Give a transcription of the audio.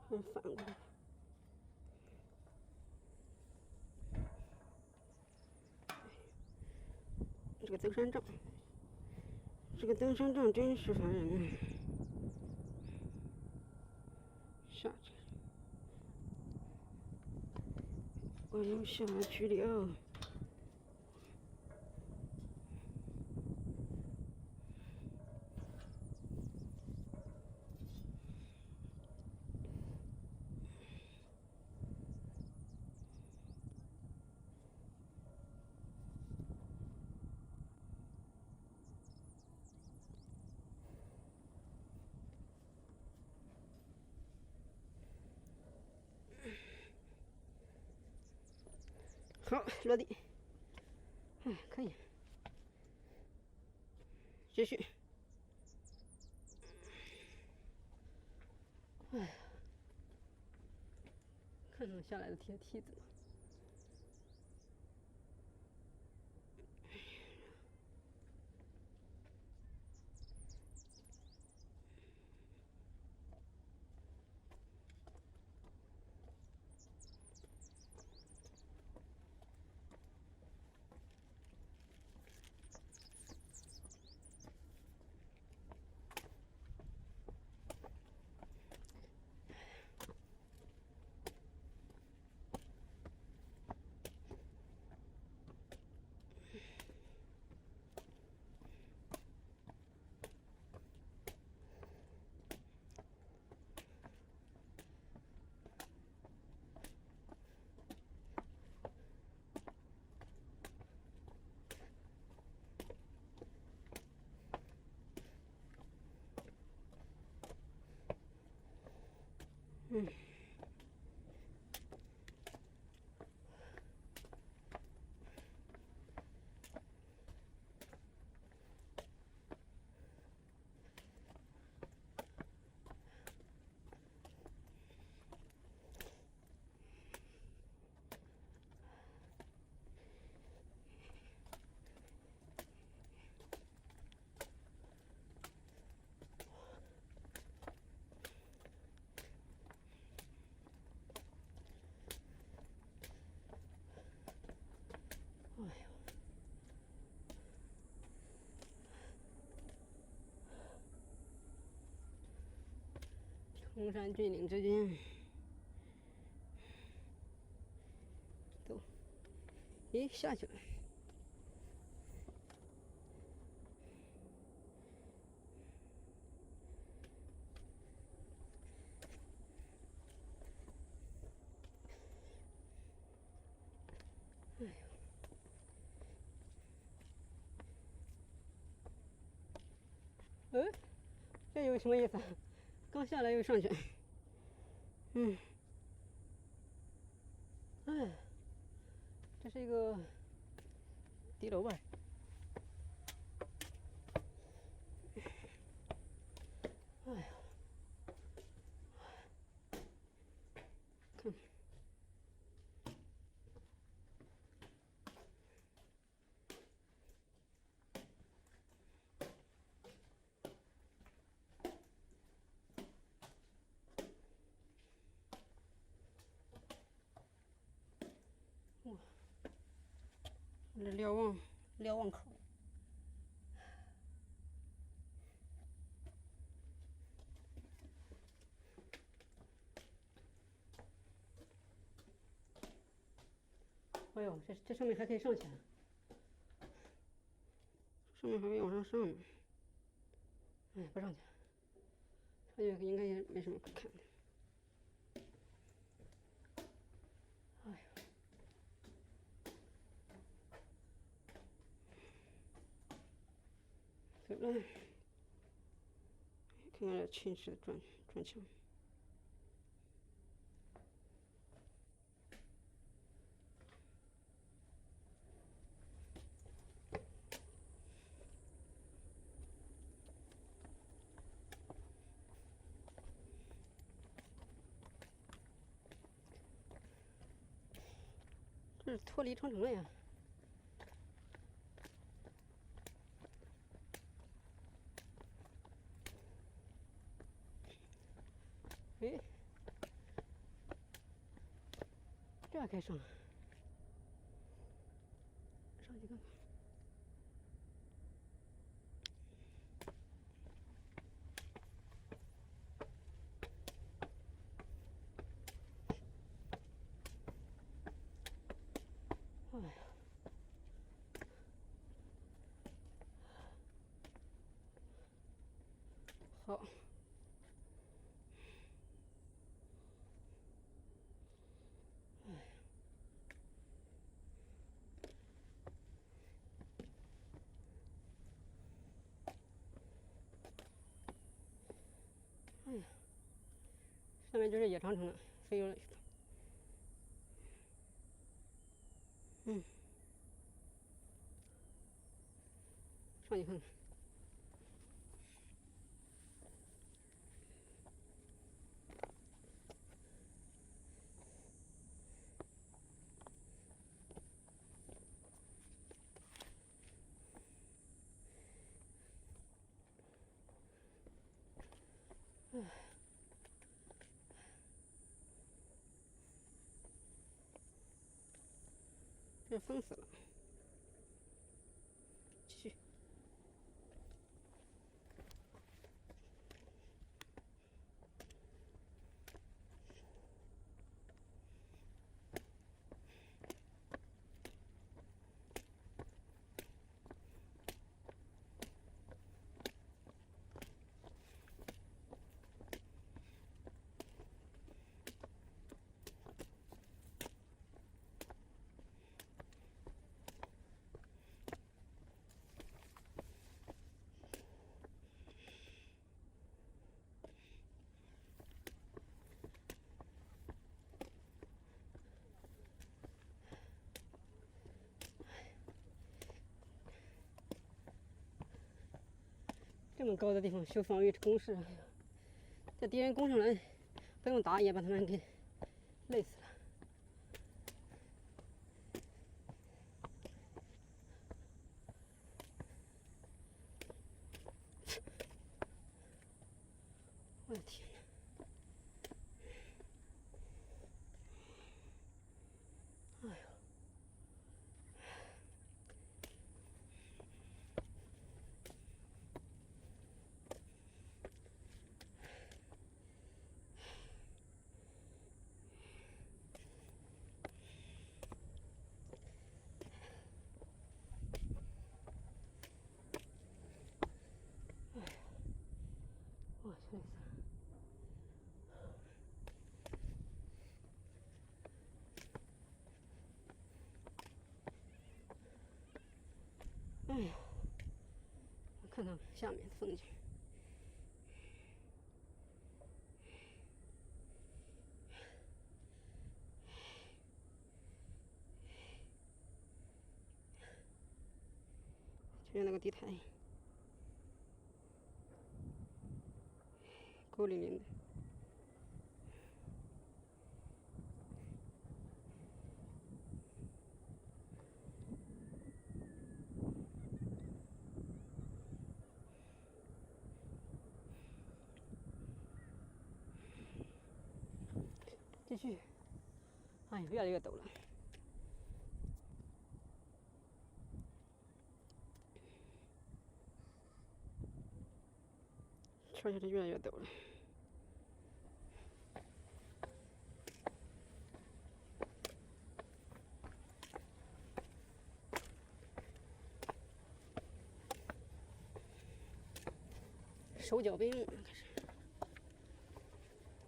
反过来。这个登山杖，真是烦人。下去，我又下去了。好，落地。可以，继续。看能下来的铁梯子吗？哎呦！崇山峻岭之间，都，咦，下去了。哎呦！这有什么意思？刚下来又上去。这是一个敌楼吧？哎呀，看，哇，这瞭望口。哎呦，这上面还可以上去啊！上面还没往上上呢。哎，不上去，上去应该也没什么可看的。哎呦，走了，看看这秦式的砖墙。这是脱离长城了呀！哎，这还可以上，上几个。哎呀，好。哎呀，下面就是野长城了，飞了。上去看看。这封死了，继续。这么高的地方修防御工事，这敌人攻上来，不用打也把他们给累死了。我的天哪！哎呦！我去！哎呀，我看看下面的风景。前面那个地台，孤零零的。继续。哎呀，越来越陡了。确实是越来越陡了。手脚并用开始。